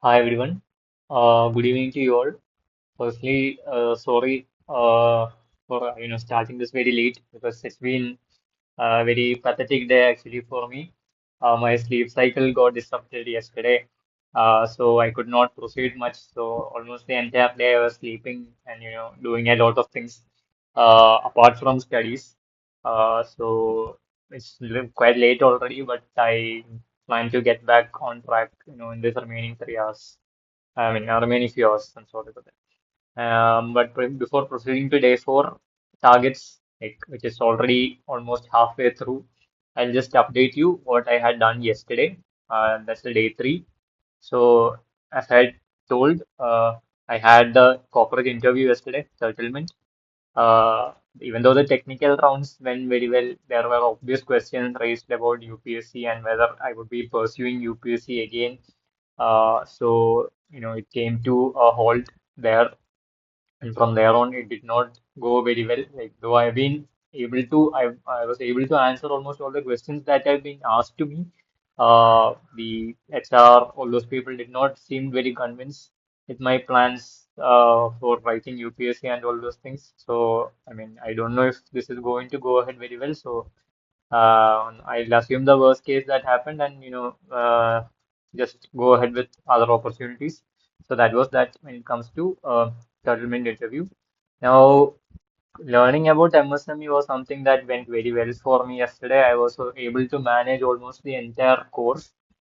Hi everyone. Good evening to you all. Firstly, sorry for starting this very late because it's been a very pathetic day actually for me. My sleep cycle got disrupted yesterday, so I could not proceed much. So almost the entire day I was sleeping and doing a lot of things apart from studies. So it's quite late already, but I plan to get back on track, in this remaining 3 hours. I mean, remaining few hours. I'm sorry for that. But before proceeding to day four targets, like which is already almost halfway through, I'll just update you what I had done yesterday. That's the day three. So as I had told, I had the corporate interview yesterday, settlement. Uh, Even though the technical rounds went very well, there were obvious questions raised about UPSC and whether I would be pursuing UPSC again. So it came to a halt there, and from there on, it did not go very well. Like though I've been able to, I was able to answer almost all the questions that have been asked to me. The HR, all those people did not seem very convinced with my plans for writing UPSC and all those things. So I mean, I don't know if this is going to go ahead very well. So I'll assume the worst case that happened and just go ahead with other opportunities. So that was that when it comes to settlement interview. Now, learning about MSME was something that went very well for me yesterday. I was able to manage almost the entire course,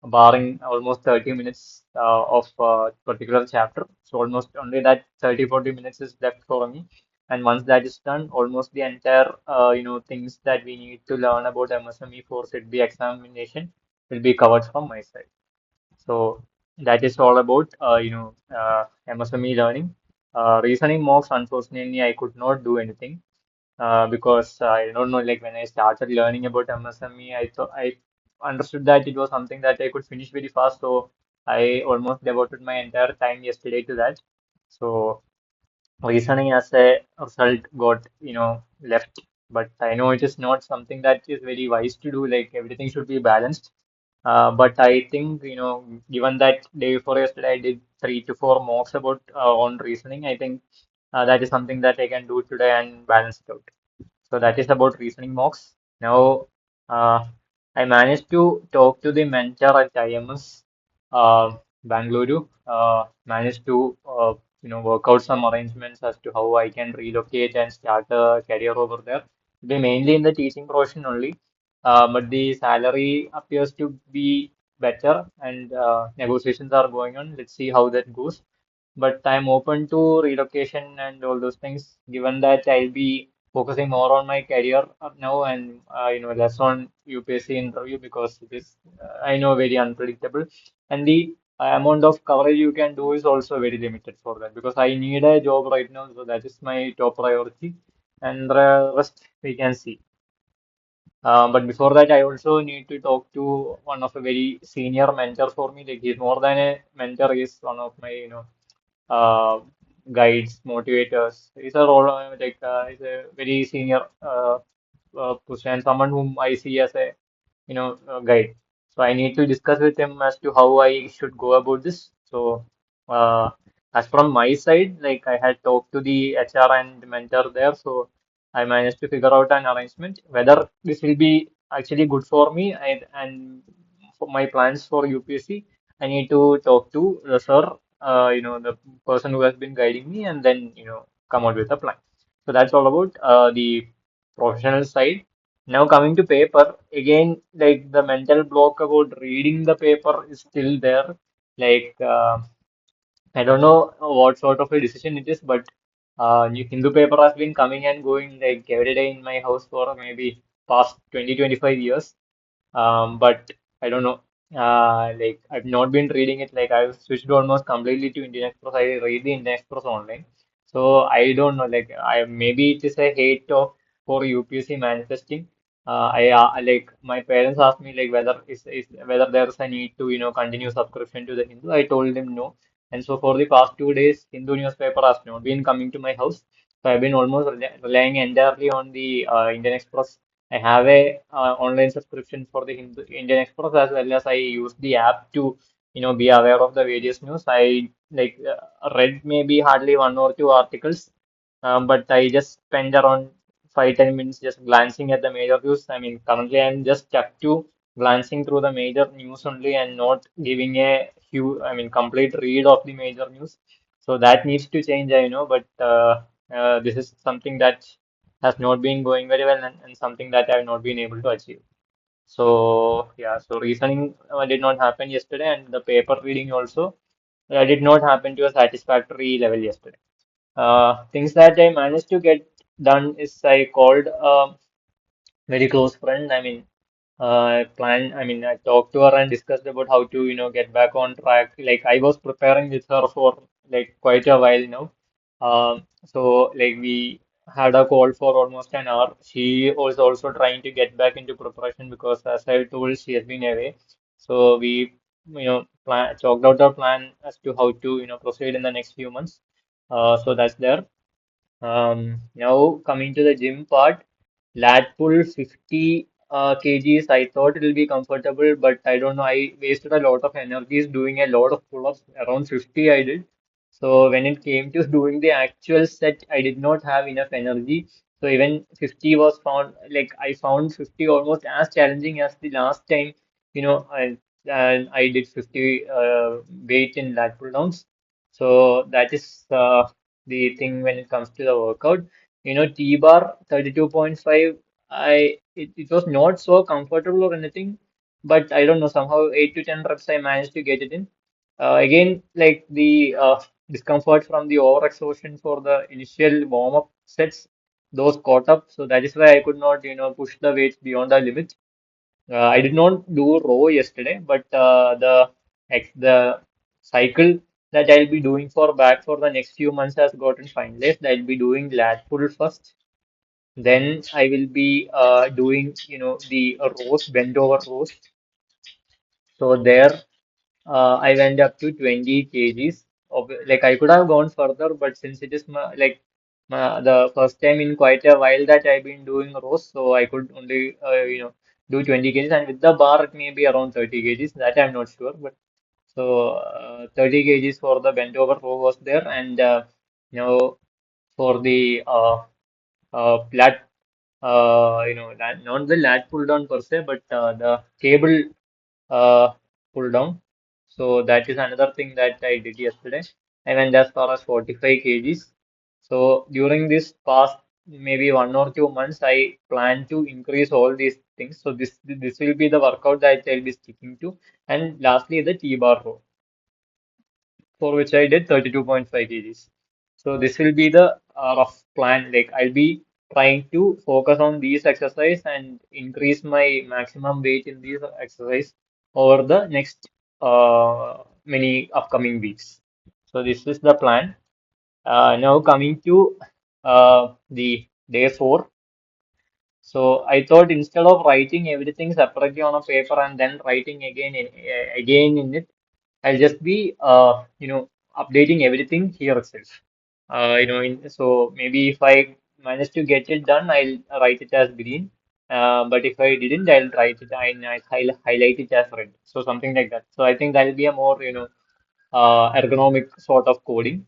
barring almost 30 minutes of particular chapter. So almost only that 30-40 minutes is left for me. And once that is done, almost the entire things that we need to learn about MSME for SIDBI examination will be covered from my side. So that is all about MSME learning. Reasoning mocks, unfortunately, I could not do anything because I don't know, like when I started learning about MSME, I thought I understood that it was something that I could finish very fast. So I almost devoted my entire time yesterday to that. So reasoning as a result got, left. But I know it is not something that is very wise to do. Like everything should be balanced. But I think, given that day before yesterday, I did 3 to 4 mocks about on reasoning. I think that is something that I can do today and balance it out. So that is about reasoning mocks. Now, uh, I managed to talk to the mentor at IMS Bangalore. Managed to work out some arrangements as to how I can relocate and start a career over there. Be mainly in the teaching profession only, but the salary appears to be better, and negotiations are going on. Let's see how that goes. But I'm open to relocation and all those things, given that I'll be focusing more on my career now and less on UPSC interview because it is I know very unpredictable, and the amount of coverage you can do is also very limited for that because I need a job right now, so that is my top priority, and the rest we can see. But before that, I also need to talk to one of a very senior mentor for me. Like he's more than a mentor, he's one of my uh, guides, motivators. He's a role he's a very senior person, and someone whom I see as a guide. So I need to discuss with him as to how I should go about this. So uh, as from my side, like I had talked to the HR and mentor there, so I managed to figure out an arrangement. Whether this will be actually good for me and for my plans for UPSC, I need to talk to the sir, the person who has been guiding me, and then come out with a plan. So that's all about the professional side. Now coming to paper, again, like the mental block about reading the paper is still there. Like I don't know what sort of a decision it is, but new Hindu paper has been coming and going like every day in my house for maybe past 20-25 years. But I don't know. Like I've not been reading it. Like I've switched almost completely to Indian Express. I read the Indian Express online. So I don't know. Like I maybe it is a hate of for UPSC manifesting. I like my parents asked me like whether is whether there's a need to continue subscription to the Hindu. I told them no. And so for the past 2 days, Hindu newspaper has not been coming to my house. So I've been almost relying entirely on the Indian Express. I have a online subscription for the Indian Express as well as I use the app to be aware of the various news. I read maybe hardly one or two articles, but I just spent around 5-10 minutes just glancing at the major news. I mean, currently I'm just stuck to glancing through the major news only and not giving a huge, I mean, complete read of the major news. So that needs to change, I know, but this is something that has not been going very well, and something that I have not been able to achieve. So yeah, so reasoning did not happen yesterday, and the paper reading also did not happen to a satisfactory level yesterday. Things that I managed to get done is I called a very close friend. I mean, I talked to her and discussed about how to, get back on track. Like I was preparing with her for like quite a while now. So like we had a call for almost an hour. She was also trying to get back into preparation because, as I told, she has been away. So we, chalked out our plan as to how to, proceed in the next few months. So that's there. Now coming to the gym part, lat pull 50 kgs. I thought it will be comfortable, but I don't know. I wasted a lot of energies doing a lot of pull-ups. Around 50 I did. So when it came to doing the actual set, I did not have enough energy. So even 50 was found, like I found 50 almost as challenging as the last time, and I did 50 weight in lat pull downs. So that is the thing when it comes to the workout. T-bar 32.5, it was not so comfortable or anything, but I don't know, somehow 8 to 10 reps I managed to get it in. Again, like the discomfort from the overexertion for the initial warm-up sets, those caught up. So that is why I could not, push the weights beyond the limit. I did not do row yesterday, but the cycle that I'll be doing for back for the next few months has gotten finalized. I'll be doing lat pull first. Then I will be doing, the rows, bend over rows. So there, I went up to 20 kgs. Like I could have gone further, but since it is the first time in quite a while that I've been doing rows, so I could only do 20 kgs, and with the bar it may be around 30 kgs. That I'm not sure, but so 30 kgs for the bent over row was there, and for the lat not the lat pull down per se, but the cable uh, pull down. So that is another thing that I did yesterday. I went as far as 45 kgs. So during this past maybe 1 or 2 months, I plan to increase all these things. So this will be the workout that I'll be sticking to. And lastly, the T-bar row, for which I did 32.5 kgs. So this will be the rough plan. Like I'll be trying to focus on these exercise and increase my maximum weight in these exercise over the next many upcoming weeks. So this is the plan. Now coming to the day 4. So I thought instead of writing everything separately on a paper and then writing again in it, I'll just be updating everything here itself. So maybe if I manage to get it done, I'll write it as green. But if I didn't, I'll write it and I'll highlight it as red. So something like that. So I think that'll be a more ergonomic sort of coding.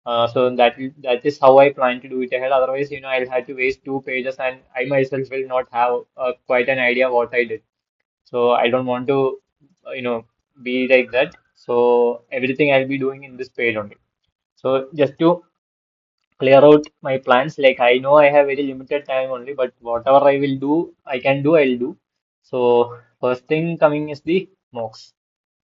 So that is how I plan to do it ahead. Otherwise, I'll have to waste 2 pages, and I myself will not have quite an idea what I did. So I don't want to, be like that. So everything I'll be doing in this page only. So just to clear out my plans, like I know I have very limited time only, but whatever I will do, I can do, I'll do. So first thing coming is the mocks.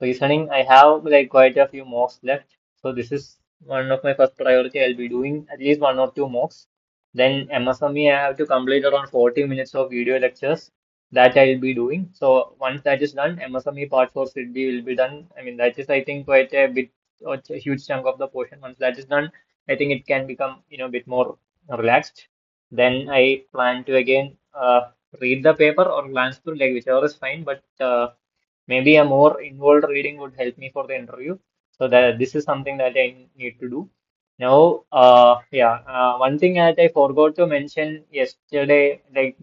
Reasoning, I have like quite a few mocks left. So this is one of my first priority. I'll be doing at least one or two mocks. Then MSME, I have to complete around 40 minutes of video lectures that I'll be doing. So once that is done, MSME part 4 should be will be done. I mean, that is, I think, quite a bit, a huge chunk of the portion. Once that is done, I think it can become, a bit more relaxed. Then I plan to again read the paper or glance through, like whichever is fine, but maybe a more involved reading would help me for the interview. So that this is something that I need to do. Now, one thing that I forgot to mention yesterday, like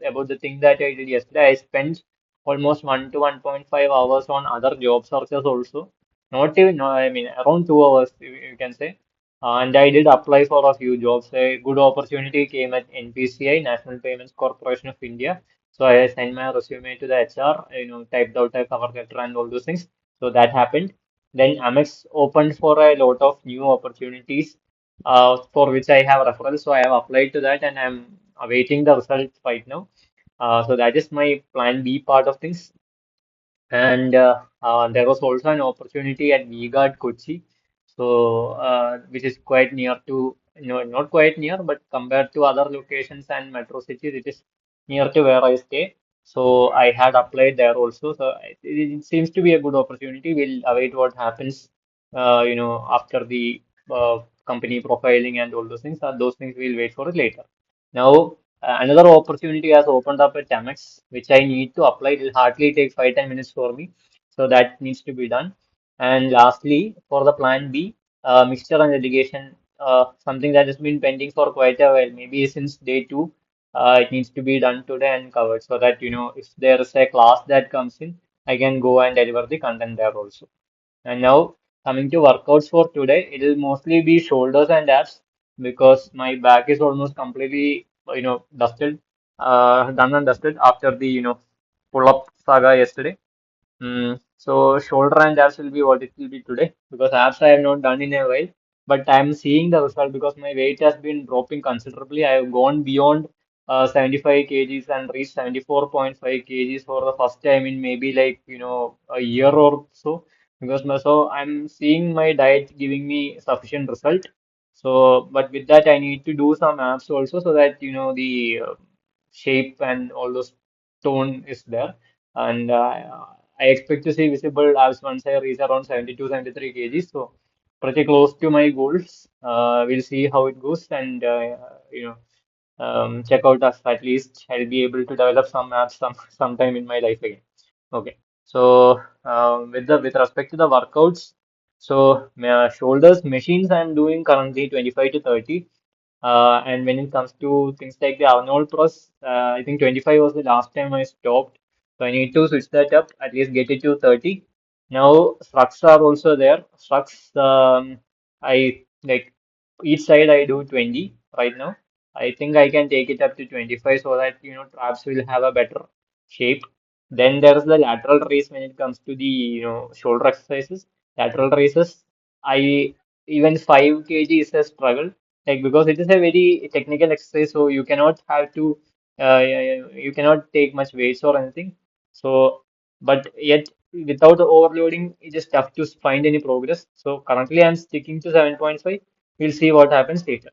about the thing that I did yesterday, I spent almost 1 to 1.5 hours on other job searches also. Not even, no, I mean, around 2 hours, you can say. And I did apply for a few jobs. A good opportunity came at NPCI, National Payments Corporation of India. So I sent my resume to the HR, typed out a cover letter and all those things. So that happened. Then Amex opened for a lot of new opportunities, for which I have referrals. So I have applied to that and I'm awaiting the results right now. So that is my plan B part of things. And there was also an opportunity at V-Guard Kochi, so which is quite near to, not quite near, but compared to other locations and metro cities, it is near to where I stay. So I had applied there also. So it seems to be a good opportunity. We'll await what happens, after the company profiling and all those things. Those things we'll wait for it later. Now, another opportunity has opened up at Amex, which I need to apply. It will hardly take 5-10 minutes for me. So that needs to be done. And lastly, for the plan B, mixture and irrigation, something that has been pending for quite a while, maybe since day two, it needs to be done today and covered so that, if there is a class that comes in, I can go and deliver the content there also. And now coming to workouts for today, it will mostly be shoulders and abs because my back is almost completely, dusted, done and dusted after the, pull-up saga yesterday. So shoulder and abs will be what it will be today because abs I have not done in a while, but I'm seeing the result because my weight has been dropping considerably. I have gone beyond 75 kgs and reached 74.5 kgs for the first time in maybe like a year or so. Because so I'm seeing my diet giving me sufficient result. So, but with that I need to do some abs also so that the shape and all those tone is there. And I expect to see visible abs once I reach around 72, 73 kgs. So pretty close to my goals. We'll see how it goes and check out us. At least I'll be able to develop some abs sometime in my life again. Okay. So with respect to the workouts, so shoulders machines I'm doing currently 25 to 30. And when it comes to things like the Arnold Pros, I think 25 was the last time I stopped. So I need to switch that up, at least get it to 30. Now, structs are also there. Structs, I like each side I do 20 right now. I think I can take it up to 25 so that, traps will have a better shape. Then there's the lateral raise when it comes to the, shoulder exercises. Lateral raises, I even 5 kg is a struggle like because it is a very technical exercise, so you cannot have to you cannot take much weights or anything. So, but yet without the overloading, it is tough to find any progress. So currently, I'm sticking to 7.5. We'll see what happens later.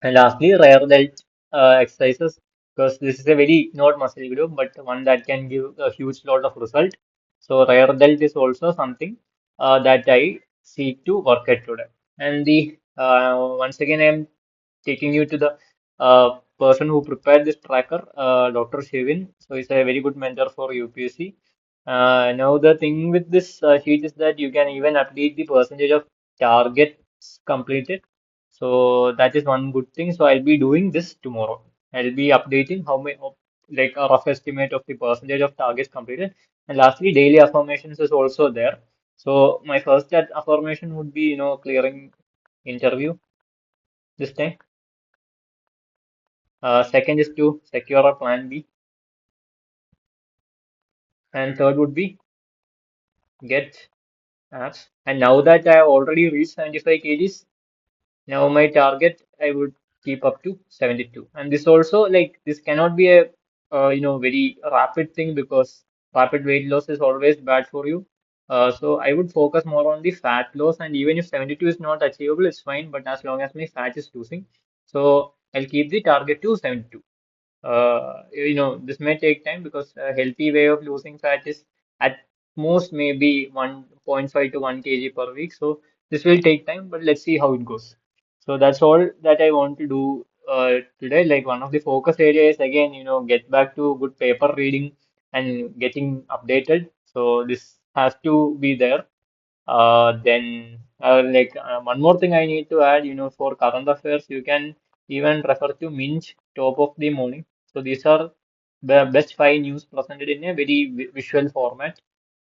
And lastly, rear delt exercises, because this is a very not muscle group, but one that can give a huge lot of result. So rear delt is also something that I seek to work at today. And the once again, I am taking you to the person who prepared this tracker, Dr. Shivin. So he's a very good mentor for UPSC. Now the thing with this sheet is that you can even update the percentage of targets completed. So that is one good thing. So I'll be doing this tomorrow. I'll be updating how many, like a rough estimate of the percentage of targets completed. And lastly, daily affirmations is also there. So my first affirmation would be, clearing interview this time. Second is to secure a plan B. And third would be get apps. And now that I have already reached 75 kgs, now my target I would keep up to 72. And this also like this cannot be a very rapid thing because rapid weight loss is always bad for you. So I would focus more on the fat loss and even if 72 is not achievable, it's fine. But as long as my fat is losing, so I'll keep the target to 72. This may take time because a healthy way of losing fat is at most maybe 1.5 to 1 kg per week. So this will take time, but let's see how it goes. So that's all that I want to do today. Like one of the focus areas again, get back to good paper reading and getting updated. So this has to be there. Then one more thing I need to add, for current affairs, you can even refer to Minch top of the morning. So these are the best five news presented in a very visual format.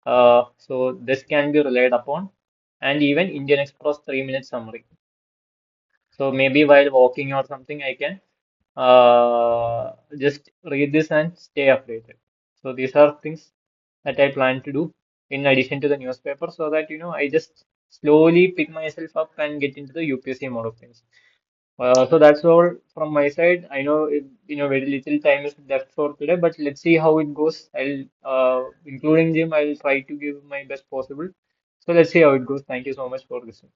So this can be relied upon, and even Indian Express 3 minute summary. So maybe while walking or something, I can just read this and stay updated. So these are things that I plan to do in addition to the newspaper, so that I just slowly pick myself up and get into the UPSC mode of things. So that's all from my side. I know very little time is left for today, but let's see how it goes. Including gym, I'll try to give my best possible. So let's see how it goes. Thank you so much for listening.